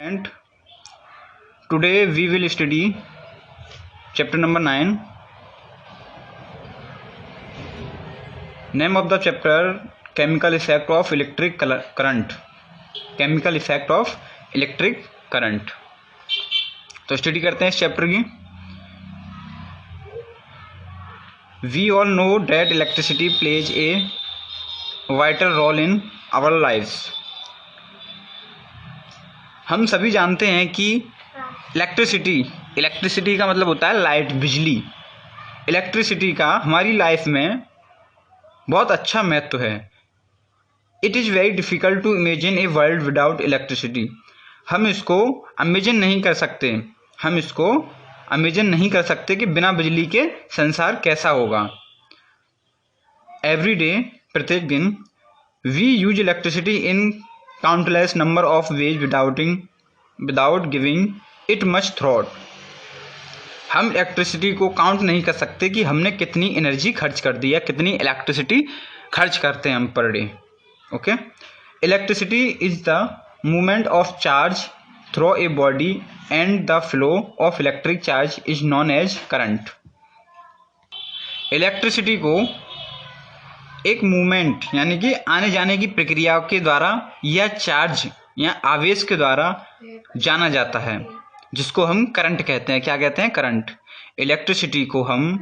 And today we will study chapter number 9. Name of the chapter: chemical effect of electric current. Chemical effect of electric current. तो study करते हैं इस chapter की. We all know that electricity plays a vital role in our lives. हम सभी जानते हैं कि इलेक्ट्रिसिटी का मतलब होता है लाइट, बिजली. इलेक्ट्रिसिटी का हमारी लाइफ में बहुत अच्छा महत्व है. It is very difficult to imagine a world without electricity. हम इसको इमेजिन नहीं कर सकते कि बिना बिजली के संसार कैसा होगा. एवरी डे, प्रत्येक दिन, we use electricity in countless number of ways without giving it much thought. हम इलेक्ट्रिसिटी को काउंट नहीं कर सकते कि हमने कितनी एनर्जी खर्च कर दी है, कितनी इलेक्ट्रिसिटी खर्च करते हैं हम per day. Okay. Electricity is the movement of charge through a body and the flow of electric charge is known as current. Electricity को एक मूवमेंट यानी कि आने जाने की प्रक्रिया के द्वारा या चार्ज या आवेश के द्वारा जाना जाता है, जिसको हम करंट कहते हैं. क्या कहते हैं? करंट. इलेक्ट्रिसिटी को हम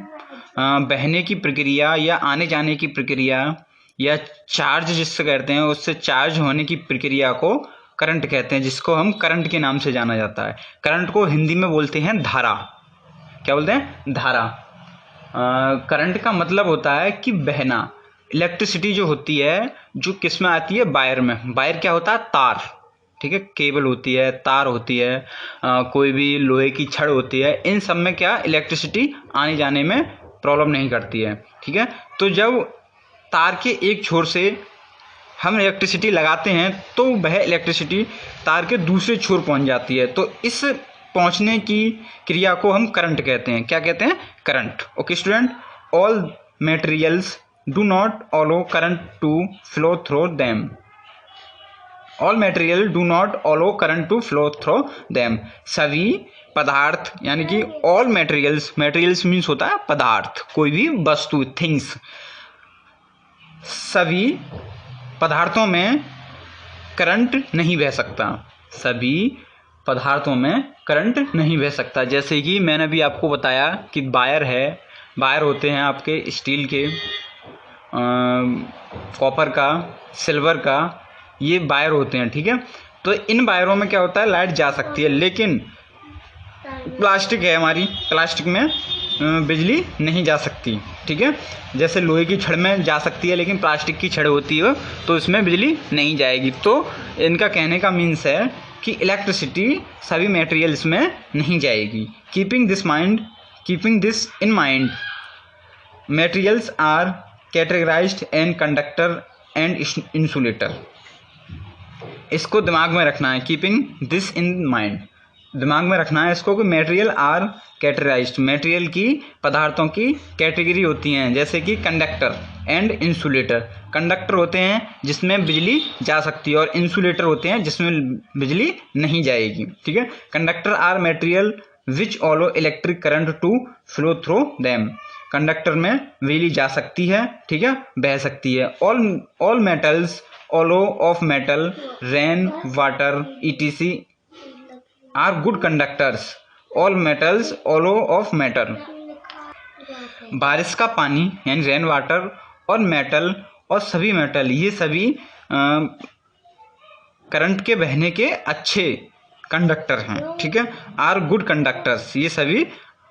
बहने की प्रक्रिया या आने जाने की प्रक्रिया या चार्ज जिससे कहते हैं, उससे चार्ज होने की प्रक्रिया को करंट कहते हैं, जिसको हम करंट के नाम से जाना जाता है. करंट को हिंदी में बोलते हैं धारा. क्या बोलते हैं? धारा. करंट का मतलब होता है कि बहना. इलेक्ट्रिसिटी जो होती है, जो किस में आती है? वायर में. वायर क्या होता है? तार. ठीक है. केबल होती है, तार होती है, कोई भी लोहे की छड़ होती है. इन सब में क्या इलेक्ट्रिसिटी आने जाने में प्रॉब्लम नहीं करती है. ठीक है. तो जब तार के एक छोर से हम इलेक्ट्रिसिटी लगाते हैं तो वह इलेक्ट्रिसिटी तार के दूसरे छोर पहुंच जाती है. तो इस पहुंचने की क्रिया को हम करंट कहते हैं. क्या कहते हैं? Current. Okay student. All materials do not allow current to flow through them. All material do not allow current to flow through them. सभी पदार्थ यानी कि all materials means होता है पदार्थ, कोई भी वस्तु, things. सभी पदार्थों में करंट नहीं बह सकता. सभी पदार्थों में करंट नहीं बह सकता. जैसे कि मैंने भी आपको बताया कि वायर होते हैं आपके स्टील के, कॉपर का, सिल्वर का, ये वायर होते हैं. ठीक है. तो इन वायरों में क्या होता है? लाइट जा सकती है. लेकिन प्लास्टिक है हमारी, प्लास्टिक में बिजली नहीं जा सकती. ठीक है. जैसे लोहे की छड़ में जा सकती है, लेकिन प्लास्टिक की छड़ होती है तो इसमें बिजली नहीं जाएगी. तो इनका कहने का मीन्स है कि इलेक्ट्रिसिटी सभी मटेरियल्स में नहीं जाएगी. Keeping this in mind, materials are categorized and conductor and insulator. इसको दिमाग में रखना है. कीपिंग दिस इन माइंड, दिमाग में रखना है इसको कि मटेरियल आर कैटेगराइज्ड, मटेरियल की, पदार्थों की कैटेगरी होती हैं. जैसे कि कंडक्टर एंड इंसुलेटर. कंडक्टर होते हैं जिसमें बिजली जा सकती है और इंसुलेटर होते हैं जिसमें बिजली नहीं जाएगी. ठीक है. Conductor are material which allow electric current to flow through them. Conductor में बिजली जा सकती है. ठीक है. बह सकती है. All metals alloy of metal, rain water etc are good conductors. All metals alloy of metal. बारिश का पानी यानी रेन वाटर और मेटल और सभी मेटल, ये सभी करंट के बहने के अच्छे कंडक्टर हैं. ठीक है. आर गुड कंडक्टर्स, ये सभी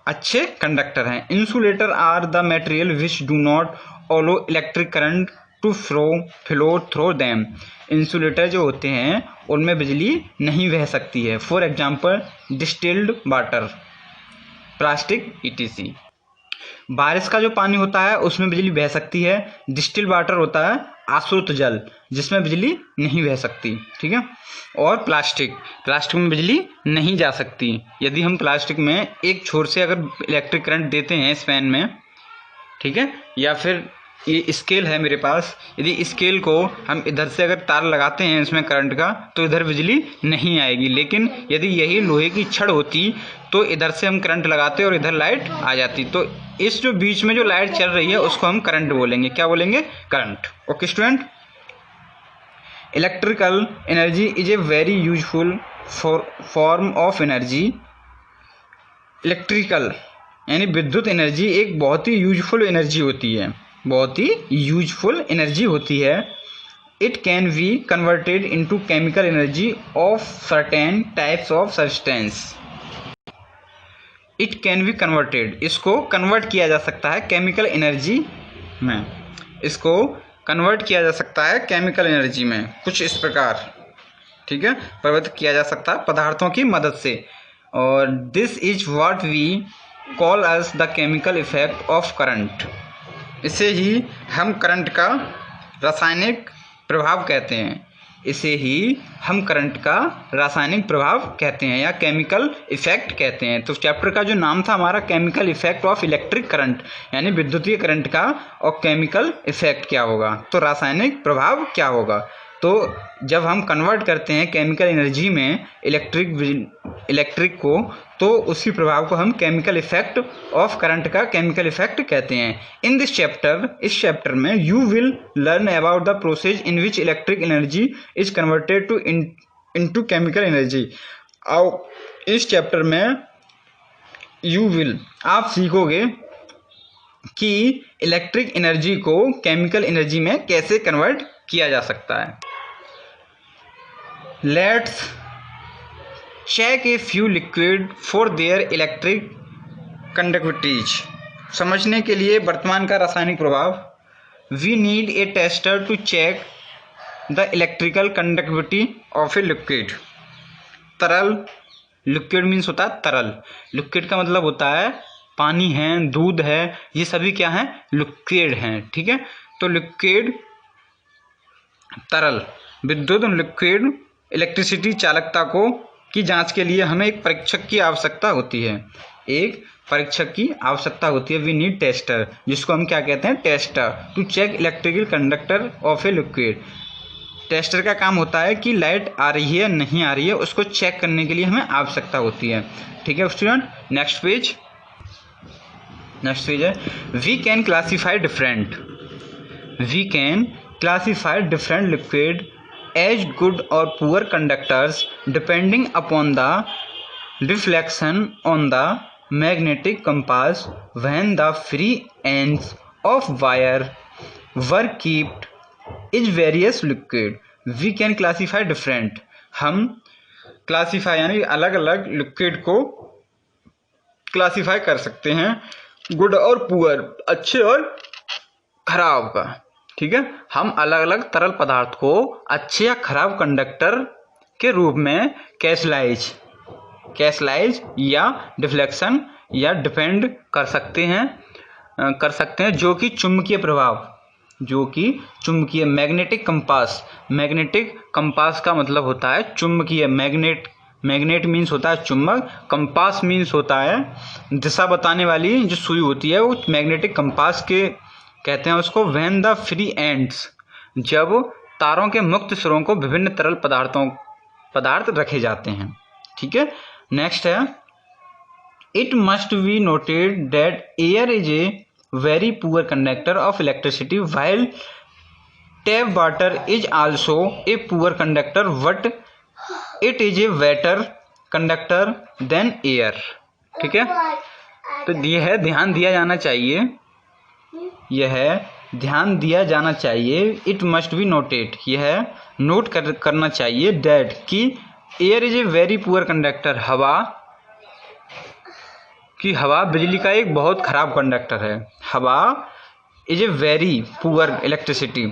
अच्छे कंडक्टर हैं. Insulator are the material which do not allow electric current to flow through them. Insulator जो होते हैं उनमें बिजली नहीं बह सकती है. For example distilled water, plastic etc. बारिश का जो पानी होता है उसमें बिजली बह सकती है. डिस्टिल्ड वाटर होता है आश्रित जल, जिसमें बिजली नहीं बह सकती. ठीक है. और प्लास्टिक में बिजली नहीं जा सकती. यदि हम प्लास्टिक में एक छोर से अगर इलेक्ट्रिक करंट देते हैं इस फैन में, ठीक है, या फिर ये स्केल है मेरे पास, यदि स्केल को हम इधर से अगर तार लगाते हैं इसमें करंट का तो इधर बिजली नहीं आएगी, लेकिन यदि यही लोहे की छड़ होती तो इधर से हम करंट लगाते और इधर लाइट आ जाती। तो इस जो बीच में जो लाइट चल रही है उसको हम करंट बोलेंगे। क्या बोलेंगे? Current. Okay student, electrical energy is a very useful form of energy. Electrical यानी विद्युत एनर्जी एक बहुत ही यूजफुल एनर्जी होती है, बहुत ही यूजफुल एनर्जी होती है। It can be converted into chemical energy of certain types of substance. It can be converted, इसको कन्वर्ट किया जा सकता है केमिकल एनर्जी में, इसको कन्वर्ट किया जा सकता है केमिकल एनर्जी में कुछ इस प्रकार, ठीक है, परिवर्तित किया जा सकता है पदार्थों की मदद से। और this is what we call as the chemical effect of current. इसे ही हम करंट का रासायनिक प्रभाव कहते हैं, इसे ही हम करंट का रासायनिक प्रभाव कहते हैं या केमिकल इफेक्ट कहते हैं। तो चैप्टर का जो नाम था हमारा chemical effect of electric current, यानी विद्युतीय करंट का, और केमिकल इफेक्ट क्या होगा तो रासायनिक प्रभाव क्या होगा। तो जब हम कन्वर्ट करते हैं केमिकल एनर्जी में इलेक्ट्रिक को, तो उसी प्रभाव को हम केमिकल इफेक्ट ऑफ करंट का केमिकल इफेक्ट कहते हैं। इन दिस चैप्टर, इस चैप्टर में you will learn about the process in which electric energy is converted to into chemical energy. और इस चैप्टर में यू विल, आप सीखोगे कि इलेक्ट्रिक एनर्जी को केमिकल एनर्जी में कैसे कन्वर्ट किया जा सकता है। Let's check a few liquid for their electric conductivities. समझने के लिए वर्तमान का रासायनिक प्रभाव, we need a tester to check the electrical conductivity of a liquid. तरल, लिक्विड मीन्स होता है तरल, लिक्विड का मतलब होता है पानी है, दूध है, ये सभी क्या हैं? लिक्विड हैं, ठीक है। तो लिक्विड, तरल, विद्युत, लिक्विड, इलेक्ट्रिसिटी चालकता को की जांच के लिए हमें एक परीक्षक की आवश्यकता होती है, एक परीक्षक की आवश्यकता होती है। वी नीड टेस्टर, जिसको हम क्या कहते हैं? Tester, to check electrical conductor of a liquid. Tester का काम होता है कि लाइट आ रही है नहीं आ रही है उसको चेक करने के लिए हमें आवश्यकता होती है, ठीक है स्टूडेंट। नेक्स्ट पेज है we can classify different liquid as good or poor conductors depending upon the reflection on the magnetic compass when the free ends of wire were kept in various liquid. We can classify different, हम classify यानी अलग अलग liquid को classify कर सकते हैं, good और poor, अच्छे और खराब का, ठीक है। हम अलग अलग तरल पदार्थ को अच्छे या खराब कंडक्टर के रूप में कैसलाइज या डिफ्लेक्शन या डिपेंड कर सकते हैं जो कि चुंबकीय प्रभाव, जो कि चुंबकीय, मैग्नेटिक कंपास का मतलब होता है चुंबकीय, मैग्नेट मीन्स होता है चुंबक, कंपास मीन्स होता है दिशा बताने वाली जो सुई होती है, वो मैग्नेटिक कंपास के कहते हैं उसको। व्हेन द फ्री एंड्स, जब तारों के मुक्त सिरों को विभिन्न तरल पदार्थ रखे जाते हैं, ठीक है। नेक्स्ट है it must be noted that air is a very poor conductor of electricity while tap water is also a poor conductor but it is a better conductor than air, ठीक है। तो यह है ध्यान दिया जाना चाहिए, इट मस्ट बी नोटेड, यह नोट करना चाहिए दैट कि air is a very poor conductor, हवा बिजली का एक बहुत खराब कंडक्टर है। हवा is a very poor electricity,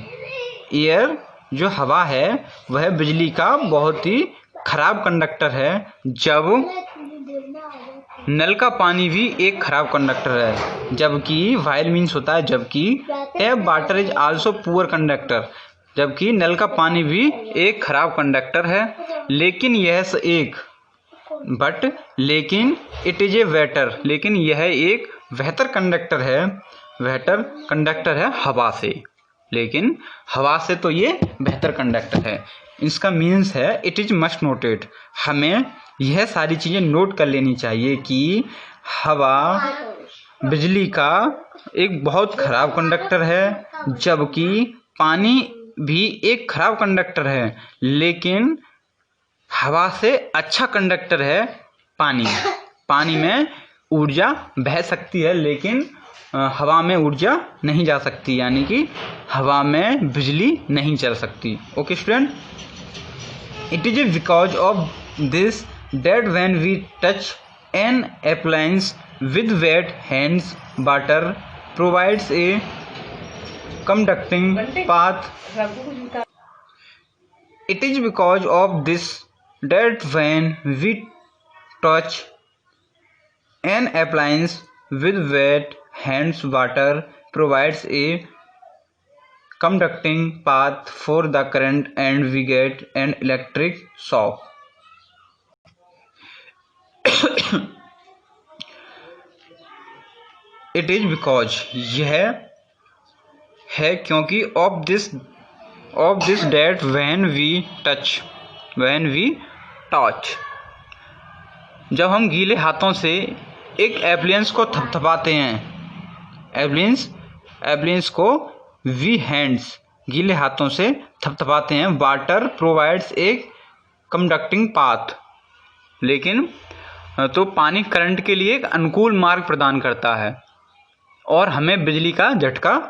air जो हवा है वह बिजली का बहुत ही खराब कंडक्टर है। जब नल का पानी भी एक खराब कंडक्टर है, जबकि वाइल मीन्स होता है जबकि, tap water is also poor conductor, जबकि नल का पानी भी एक खराब कंडक्टर है। लेकिन लेकिन इट इज ए बेटर, लेकिन यह एक बेहतर कंडक्टर है बेहतर कंडक्टर है हवा से, लेकिन हवा से तो ये बेहतर कंडक्टर है। इसका मीन्स है इट इज मस्ट नोटेड, हमें यह सारी चीज़ें नोट कर लेनी चाहिए कि हवा बिजली का एक बहुत ख़राब कंडक्टर है, जबकि पानी भी एक ख़राब कंडक्टर है, लेकिन हवा से अच्छा कंडक्टर है पानी। पानी में ऊर्जा बह सकती है, लेकिन हवा में ऊर्जा नहीं जा सकती, यानी कि हवा में बिजली नहीं चल सकती। Okay student, it is because of this that when we touch an appliance with wet hands, water provides a conducting path. It is because of this that when we touch an appliance with wet hands, water provides a conducting path for the current and we get an electric shock. It is because, यह है क्योंकि of this that when we touch, जब हम गीले हाथों से एक appliances को थपथपाते हैं, एप्लियंस को वी हैंड्स गीले हाथों से थपथपाते हैं, वाटर प्रोवाइड्स एक कंडक्टिंग पाथ, लेकिन तो पानी करंट के लिए एक अनुकूल मार्ग प्रदान करता है और हमें बिजली का झटका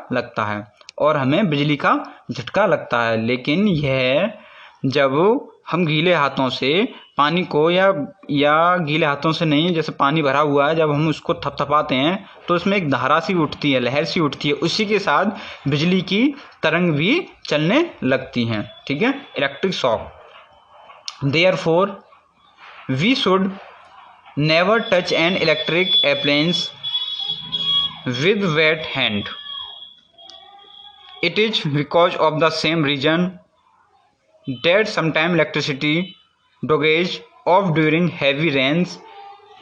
लगता है। लेकिन यह जब हम गीले हाथों से पानी को या गीले हाथों से नहीं, जैसे पानी भरा हुआ है, जब हम उसको थपथपाते हैं तो उसमें एक धारा सी उठती है, लहर सी उठती है, उसी के साथ बिजली की तरंग भी चलने लगती हैं। ठीक है, electric shock. Therefore we should never touch an electric appliance with wet hand. It is because of the same reason that sometimes electricity doggage off during heavy rains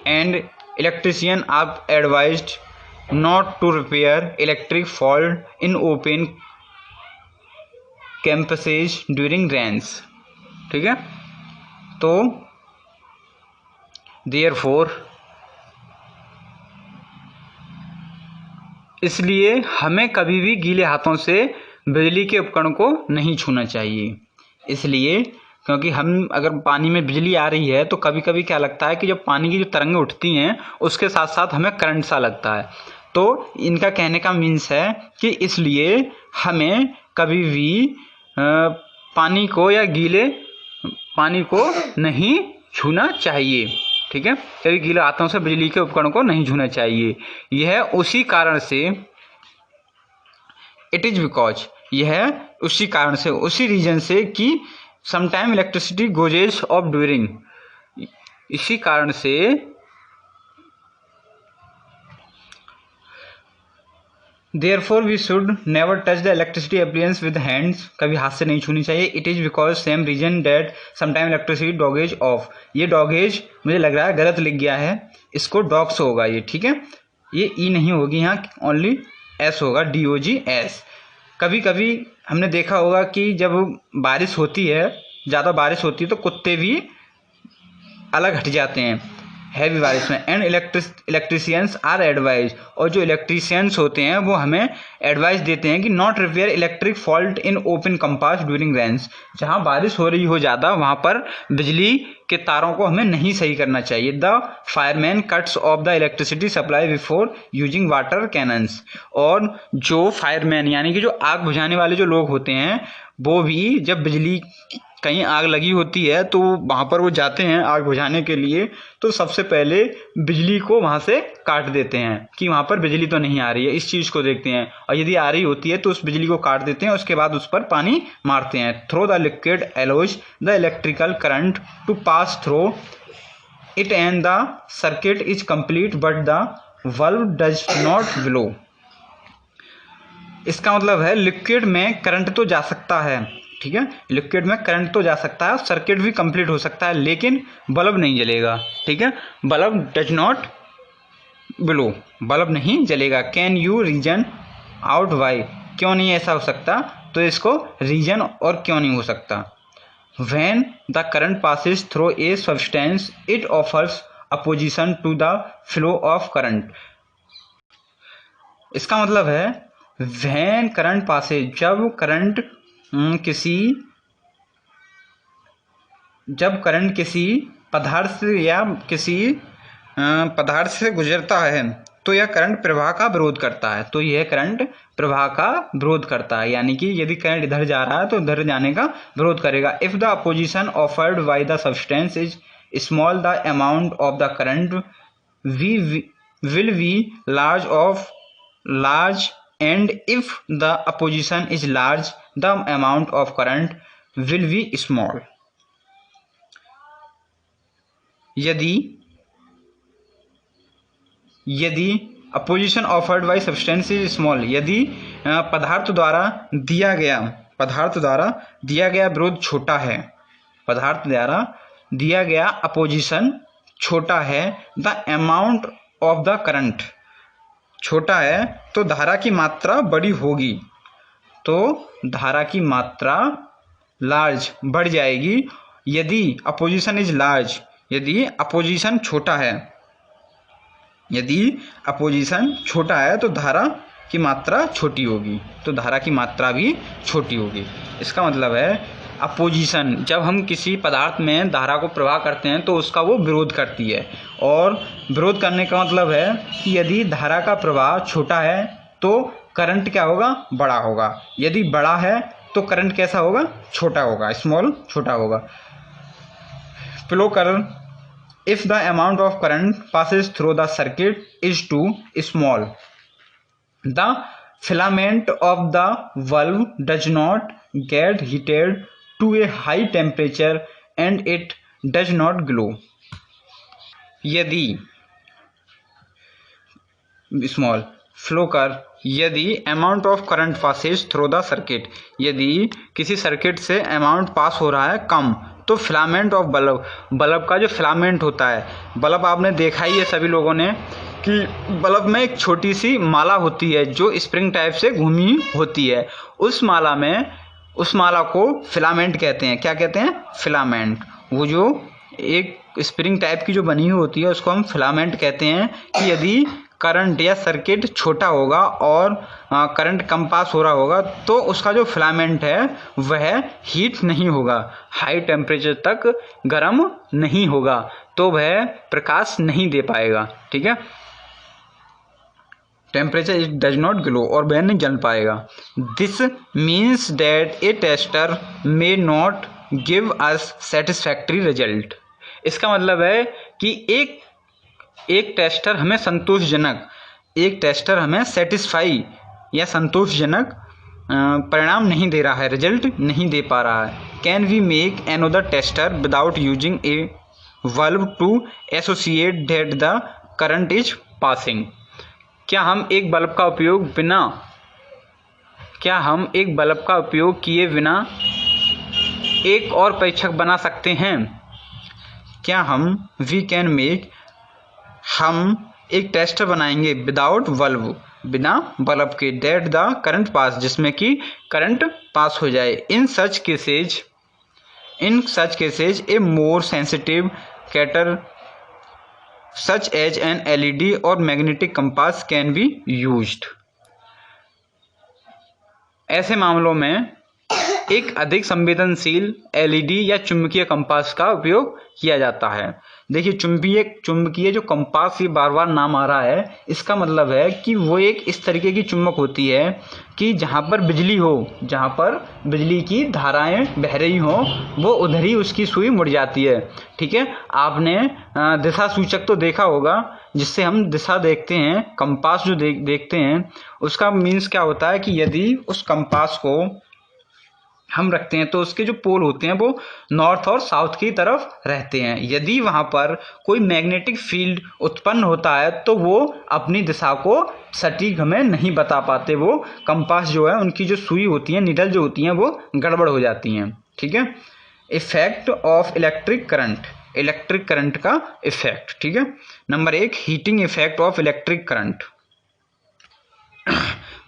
and electricians are advised not to repair electric fault in open campuses during rains. ठीक है, तो therefore इसलिए हमें कभी भी गीले हाथों से बिजली के उपकरण को नहीं छूना चाहिए। इसलिए क्योंकि हम अगर पानी में बिजली आ रही है तो कभी कभी क्या लगता है कि जब पानी की जो तरंगें उठती हैं उसके साथ साथ हमें करंट सा लगता है। तो इनका कहने का मीन्स है कि इसलिए हमें कभी भी पानी को या गीले पानी को नहीं छूना चाहिए। ठीक है, कभी गीले हाथों से बिजली के उपकरण को नहीं छूना चाहिए। यह उसी कारण से, इट इज बिकॉज, यह उसी कारण से, उसी रीजन से कि समटाइम इलेक्ट्रिसिटी गोजेज ऑफ ड्यूरिंग, इसी कारण से Therefore we should never touch the electricity appliance with hands, कभी हाथ से नहीं छूनी चाहिए। It is because same reason that sometimes electricity doggage off, ये doggage मुझे लग रहा है गलत लिख गया है, इसको dogs होगा ये। ठीक है, ये E नहीं होगी यहाँ, ओनली S होगा, DOGS। कभी कभी हमने देखा होगा कि जब बारिश होती है, ज़्यादा बारिश होती है तो कुत्ते भी अलग हट जाते हैं हैवी बारिश में। एंड इलेक्ट्रीशियंस आर एडवाइज, और जो इलेक्ट्रीशियंस होते हैं वो हमें एडवाइस देते हैं कि not repair electric fault in open campus during rains, जहाँ बारिश हो रही हो ज़्यादा वहाँ पर बिजली के तारों को हमें नहीं सही करना चाहिए। The fireman cuts of the electricity supply before using water cannons, और जो फायरमैन यानी कि जो आग बुझाने वाले जो लोग होते हैं वो भी जब बिजली कहीं आग लगी होती है तो वहाँ पर वो जाते हैं आग बुझाने के लिए, तो सबसे पहले बिजली को वहाँ से काट देते हैं कि वहाँ पर बिजली तो नहीं आ रही है, इस चीज़ को देखते हैं, और यदि आ रही होती है तो उस बिजली को काट देते हैं, उसके बाद उस पर पानी मारते हैं। Through the liquid allows the electrical current to pass through it and the circuit is complete but the वल्व डज नॉट ब्लो। इसका मतलब है लिक्विड में करंट तो जा सकता है, ठीक है, लिक्विड में करंट तो जा सकता है, सर्किट भी कंप्लीट हो सकता है, लेकिन बल्ब नहीं जलेगा। ठीक है, bulb does not blow, bulb नहीं जलेगा। Can you reason out why, क्यों नहीं ऐसा हो सकता, तो इसको रीजन और क्यों नहीं हो सकता। When the current passes through a substance, it offers opposition to the flow of current. इसका मतलब है when current passes, जब करंट किसी पदार्थ या किसी पदार्थ से गुजरता है तो यह करंट प्रवाह का विरोध करता है, तो यह करंट प्रवाह का विरोध करता है, यानी कि यदि करंट इधर जा रहा है तो इधर जाने का विरोध करेगा। If the opposition offered by the substance is small, the amount of the current will be large and if the opposition is large, the amount of current will be small. यदि opposition offered by substance is small, यदि पदार्थ द्वारा दिया गया विरोध छोटा है, पदार्थ द्वारा दिया गया अपोजिशन छोटा है, the amount of the current छोटा है, तो धारा की मात्रा बड़ी होगी, तो धारा की मात्रा लार्ज बढ़ जाएगी। यदि अपोजिशन इज लार्ज, यदि अपोजिशन छोटा है तो धारा की मात्रा छोटी होगी, तो धारा की मात्रा भी छोटी होगी। इसका मतलब है अपोजिशन, जब हम किसी पदार्थ में धारा को प्रवाह करते हैं तो उसका वो विरोध करती है, और विरोध करने का मतलब है कि यदि धारा का प्रवाह छोटा है तो करंट क्या होगा, बड़ा होगा, यदि बड़ा है तो करंट कैसा होगा, छोटा होगा, स्मॉल, छोटा होगा। Flow current, if the amount of current passes through the circuit is too small, the filament of the valve does not get heated to a high temperature and it does not glow. यदि small flow कर, यदि amount of current Passage through the circuit, यदि किसी circuit से amount पास हो रहा है कम, तो फिलामेंट ऑफ बल्ब का जो फिलामेंट होता है, बल्ब आपने देखा ही है सभी लोगों ने कि बल्ब में एक छोटी सी माला होती है जो स्प्रिंग टाइप से घूमी होती है, उस माला को फिलामेंट कहते हैं। क्या कहते हैं, फिलामेंट। वो जो एक स्प्रिंग टाइप की जो बनी हुई होती है उसको हम फिलामेंट कहते हैं। कि यदि करंट या सर्किट छोटा होगा और करंट कम पास हो रहा होगा तो उसका जो फिलामेंट है वह हीट नहीं होगा, हाई टेम्परेचर तक गर्म नहीं होगा, तो वह प्रकाश नहीं दे पाएगा। ठीक है, temperature it does not glow, और वह नहीं जल पाएगा। This means that A tester may not give us satisfactory result. इसका मतलब है कि एक टेस्टर हमें सेटिस्फाई या संतोषजनक परिणाम नहीं दे रहा है, रिजल्ट नहीं दे पा रहा है। Can we make another tester without using a वल्व to associate that the current is passing. क्या हम एक बल्ब का उपयोग किए बिना एक और परीक्षक बना सकते हैं? क्या हम एक टेस्टर बनाएंगे विदाउट वल्व, बिना बल्ब के, दैट द करंट पास, जिसमें कि करंट पास हो जाए। In such cases a more sensitive cater such as an LED और magnetic compass can be used. ऐसे मामलों में एक अधिक संवेदनशील एलईडी या चुंबकीय कंपास का उपयोग किया जाता है। देखिए, चुंबकीय जो कंपास, ये बार बार नाम आ रहा है, इसका मतलब है कि वो एक इस तरीके की चुंबक होती है कि जहाँ पर बिजली की धाराएं बह रही हो वो उधर ही उसकी सुई मुड़ जाती है। ठीक है, आपने दिशा सूचक तो देखा होगा जिससे हम दिशा देखते हैं, कंपास जो देखते हैं, उसका मीन्स क्या होता है कि यदि उस कंपास को हम रखते हैं तो उसके जो पोल होते हैं वो नॉर्थ और साउथ की तरफ रहते हैं। यदि वहाँ पर कोई मैग्नेटिक फील्ड उत्पन्न होता है तो वो अपनी दिशा को सटीक हमें नहीं बता पाते, वो कंपास जो है उनकी जो सुई होती है, नीडल जो होती हैं, वो गड़बड़ हो जाती हैं। ठीक है, इफेक्ट ऑफ इलेक्ट्रिक करंट का इफेक्ट। ठीक है, number 1, heating effect of electric current.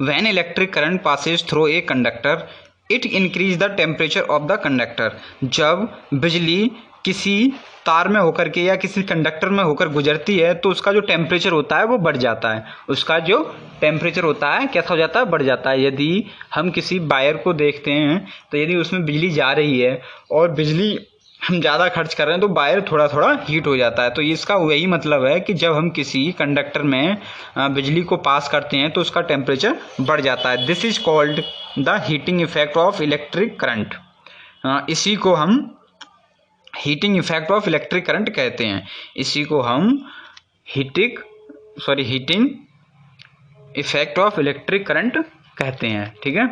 When electric current Passage through a conductor it increase the temperature of the conductor. जब बिजली किसी तार में होकर के या किसी कंडक्टर में होकर गुजरती है तो उसका जो टेम्परेचर होता है वो बढ़ जाता है। उसका जो टेम्परेचर होता है कैसा हो जाता है, बढ़ जाता है। यदि हम किसी वायर को देखते हैं तो यदि उसमें बिजली जा रही है और बिजली हम ज़्यादा खर्च कर रहे हैं तो वायर थोड़ा थोड़ा हीट हो जाता है। तो इसका वही मतलब है कि जब हम किसी कंडक्टर में बिजली को पास करते हैं तो उसका टेम्परेचर बढ़ जाता है। This is called the heating effect of electric current. इसी को हम heating effect of electric current कहते हैं। इसी को हम heating effect of electric current कहते हैं। ठीक है।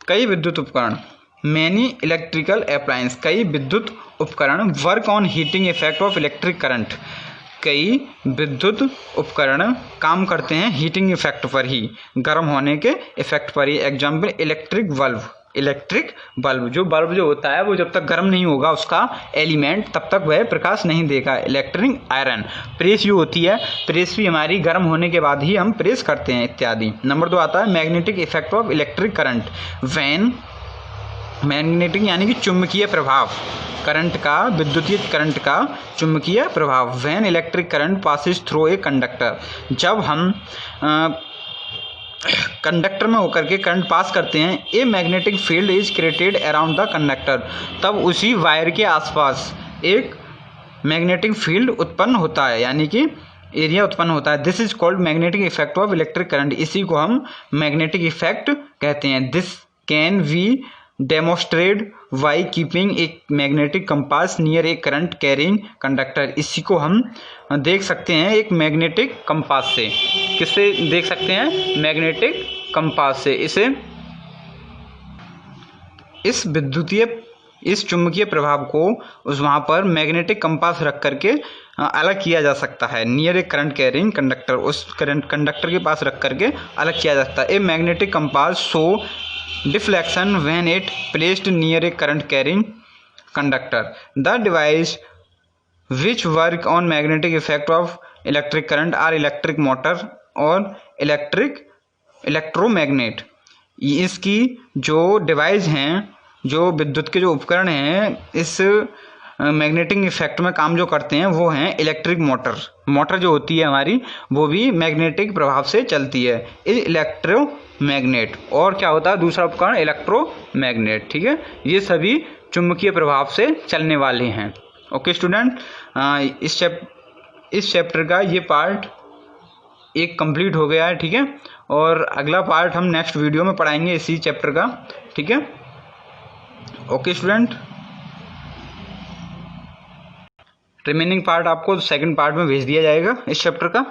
कई विद्युत उपकरण, मैनी इलेक्ट्रिकल अप्लायंस, कई विद्युत उपकरण work on heating effect of electric current. कई विद्युत उपकरण काम करते हैं हीटिंग इफेक्ट पर ही, गर्म होने के इफेक्ट पर ही। Example electric bulb. Electric bulb जो होता है वो जब तक गर्म नहीं होगा उसका एलिमेंट तब तक वह प्रकाश नहीं देगा। Electric iron. प्रेस जो होती है, प्रेस भी हमारी गर्म होने के बाद ही हम प्रेस करते हैं इत्यादि। नंबर 2 आता है magnetic effect of electric current. When magnetic यानी कि चुंबकीय प्रभाव, करंट का, विद्युतीय करंट का चुंबकीय प्रभाव। When electric current passes through a conductor. जब हम कंडक्टर में होकर के करंट पास करते हैं, a magnetic field is created around the conductor. तब उसी वायर के आसपास एक मैग्नेटिक फील्ड उत्पन्न होता है, यानी कि एरिया उत्पन्न होता है। This is called magnetic effect of electric current. इसी को हम मैग्नेटिक इफेक्ट कहते हैं। This can we demonstrate by keeping a magnetic compass near a current carrying conductor. इसी को हम देख सकते हैं एक मैग्नेटिक कंपास से। किससे देख सकते हैं? मैग्नेटिक कंपास से। इस चुंबकीय प्रभाव को उस वहाँ पर मैग्नेटिक कंपास रख करके अलग किया जा सकता है। Near a current carrying conductor, उस करंट कंडक्टर के पास रख करके अलग किया जा सकता है। ए magnetic compass show deflection when it placed near a current carrying conductor. The device which work on magnetic effect of electric current are electric motor और इलेक्ट्रोमैग्नेट। इसकी जो डिवाइस हैं, जो विद्युत के जो उपकरण हैं इस मैग्नेटिक इफेक्ट में काम जो करते हैं वो हैं इलेक्ट्रिक मोटर। मोटर जो होती है हमारी वो भी मैग्नेटिक प्रभाव से चलती है। इलेक्ट्रोमैग्नेट। और क्या होता है दूसरा उपकरण? इलेक्ट्रोमैग्नेट। ठीक है। ये सभी चुंबकीय प्रभाव से चलने वाले हैं। ओके स्टूडेंट, इस चैप्टर का ये पार्ट एक कंप्लीट हो गया है। ठीक है। और अगला पार्ट हम नेक्स्ट वीडियो में पढ़ाएंगे इसी चैप्टर का। ठीक है। ओके स्टूडेंट, रिमेनिंग पार्ट आपको सेकंड पार्ट में भेज दिया जाएगा इस चैप्टर का।